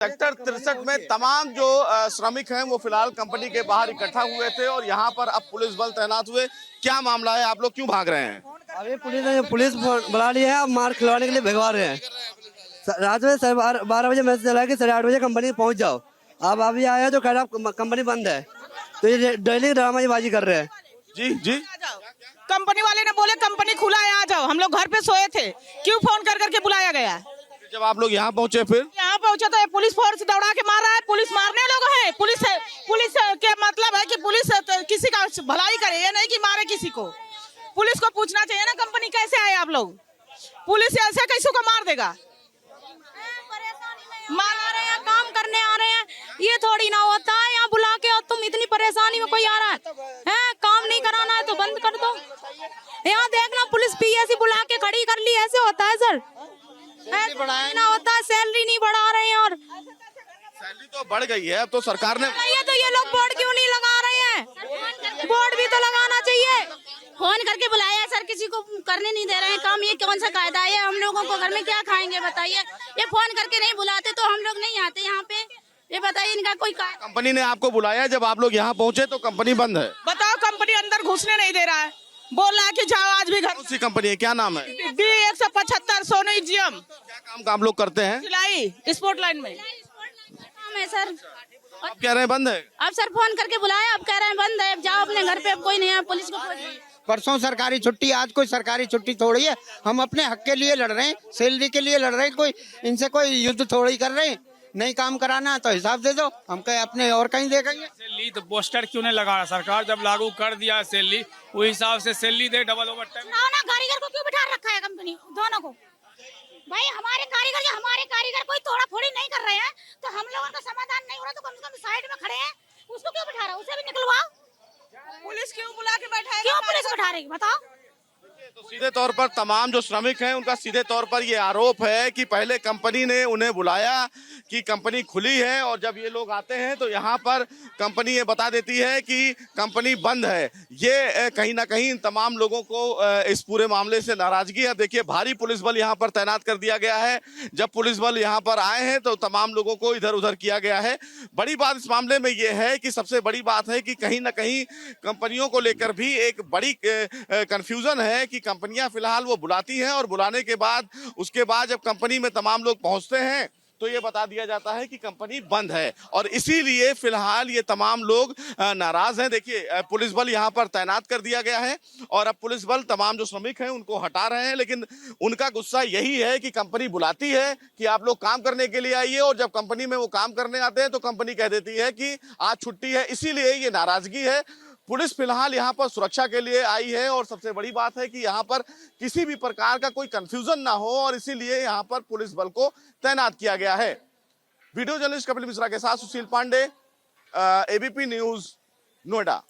Sector 63 में तमाम जो श्रमिक हैं वो फिलहाल कंपनी के बाहर इकट्ठा हुए थे और यहाँ पर अब पुलिस बल तैनात हुए। क्या मामला है, आप लोग क्यों भाग रहे हैं? अभी पुलिस बुला ली है, अब मार खिलवाने के लिए भिगवा रहे हैं। रात में 12 बजे मैसेज चला कि 8:30 बजे कंपनी पहुंच जाओ। अब अभी आया तो कह रहा कंपनी बंद है, तो ये डेली ड्रामाबाजी कर रहे हैं। जी जी, कंपनी वाले ने बोले कंपनी खुला है आ जाओ, हम लोग घर पे सोए थे, क्यों फोन कर करके बुलाया गया? जब आप लोग यहाँ पहुँचे फिर यहाँ पहुंचे तो पुलिस फोर्स दौड़ा के मार रहा है। पुलिस मारने लोग है, पुलिस के मतलब है कि पुलिस किसी का भलाई करे, ये नहीं कि मारे किसी को। पुलिस को पूछना चाहिए ना कंपनी कैसे आए आप लोग, पुलिस ऐसे कैसे को मार देगा? मार आ रहे हैं, काम करने आ रहे हैं, ये थोड़ी ना होता है यहाँ बुला के और तुम इतनी परेशानी में कोई आ रहा है काम नहीं कराना है तो बंद कर दो। यहाँ देखना पुलिस पीएससी बुला के खड़ी कर ली, ऐसे होता है सर? ऐसे ना होता है, सैलरी नहीं बढ़ा रहे हैं और सैलरी तो बढ़ गई है अब तो सरकार ने। तो ये लोग बोर्ड क्यों नहीं लगा रहे हैं? बोर्ड भी तो लगाना चाहिए। फोन करके बुलाया सर, किसी को करने नहीं दे रहे हैं काम, ये कौन सा कायदा है? हम लोगों को घर में क्या खाएंगे बताइए? ये फोन करके नहीं बुलाते तो हम लोग नहीं आते यहाँ पे, ये बताइए इनका कोई कायदा? कंपनी ने आपको बुलाया, जब आप लोग यहाँ पहुँचे तो कंपनी बंद है। बताओ, कंपनी अंदर घुसने नहीं दे रहा है, बोल रहा है कि जाओ आज भी घर। कौन सी कंपनी है, क्या नाम है? D175 Soni AGM. क्या काम का आप लोग करते हैं? सिलाई स्पोर्ट लाइन में काम है सर। आप कह रहे हैं बंद है? अब सर फोन करके बुलाया, अब कह रहे हैं बंद है, अब जाओ अपने घर पे, अब कोई नहीं है, पुलिस को परसों सरकारी छुट्टी, आज कोई सरकारी छुट्टी थोड़ी है। हम अपने हक के लिए लड़ रहे हैं, सैलरी के लिए लड़ रहे हैं, कोई इनसे कोई युद्ध थोड़ी कर रहे हैं। नहीं काम कराना तो हिसाब दे दो, हम कहीं अपने और कहीं देखेंगे। सैलरी तो पोस्टर क्यों नहीं लगा रहा? सरकार जब लागू कर दिया है सैलरी, वो हिसाब से सैलरी दे, डबल ओवर टाइम। ना कारीगर को क्यों बिठा रखा है कंपनी दोनों को? भाई हमारे कारीगर कोई तोड़ा फोड़ी नहीं कर रहे हैं, तो हम लोगों का समाधान नहीं हो रहा तो कम से कम साइड में खड़े हैं, उसको क्यों बिठा रहा है? उसे भी निकलवाओ। पुलिस क्यों बुला के बैठाएगा? क्यों पुलिस बिठा रही बताओ? तो सीधे तौर पर तमाम जो श्रमिक हैं उनका सीधे तौर पर ये आरोप है कि पहले कंपनी ने उन्हें बुलाया कि कंपनी खुली है और जब ये लोग आते हैं तो यहाँ पर कंपनी ये बता देती है कि कंपनी बंद है। ये कहीं ना कहीं इन तमाम लोगों को इस पूरे मामले से नाराजगी है। देखिए, भारी पुलिस बल यहाँ पर तैनात कर दिया गया है। जब पुलिस बल यहाँ पर आए हैं तो तमाम लोगों को इधर उधर किया गया है। बड़ी बात इस मामले में ये है कि सबसे बड़ी बात है कि कहीं ना कहीं कंपनियों को लेकर भी एक बड़ी कंफ्यूजन है कि कंपनियां फिलहाल वो बुलाती हैं और बुलाने के बाद उसके बाद जब कंपनी में तमाम लोग पहुंचते हैं तो ये बता दिया जाता है कि कंपनी बंद है और इसीलिए फिलहाल ये तमाम लोग नाराज हैं। देखिए, पुलिस बल यहाँ पर तैनात कर दिया गया है और अब पुलिस बल तमाम जो श्रमिक हैं उनको हटा रहे हैं, लेकिन उनका गुस्सा यही है कि कंपनी बुलाती है कि आप लोग काम करने के लिए आइए और जब कंपनी में वो काम करने आते हैं तो कंपनी कह देती है कि आज छुट्टी है। इसीलिए ये नाराजगी है। पुलिस फिलहाल यहाँ पर सुरक्षा के लिए आई है और सबसे बड़ी बात है कि यहाँ पर किसी भी प्रकार का कोई कंफ्यूजन ना हो और इसीलिए यहाँ पर पुलिस बल को तैनात किया गया है। वीडियो जर्नलिस्ट कपिल मिश्रा के साथ सुशील पांडे, एबीपी न्यूज, नोएडा।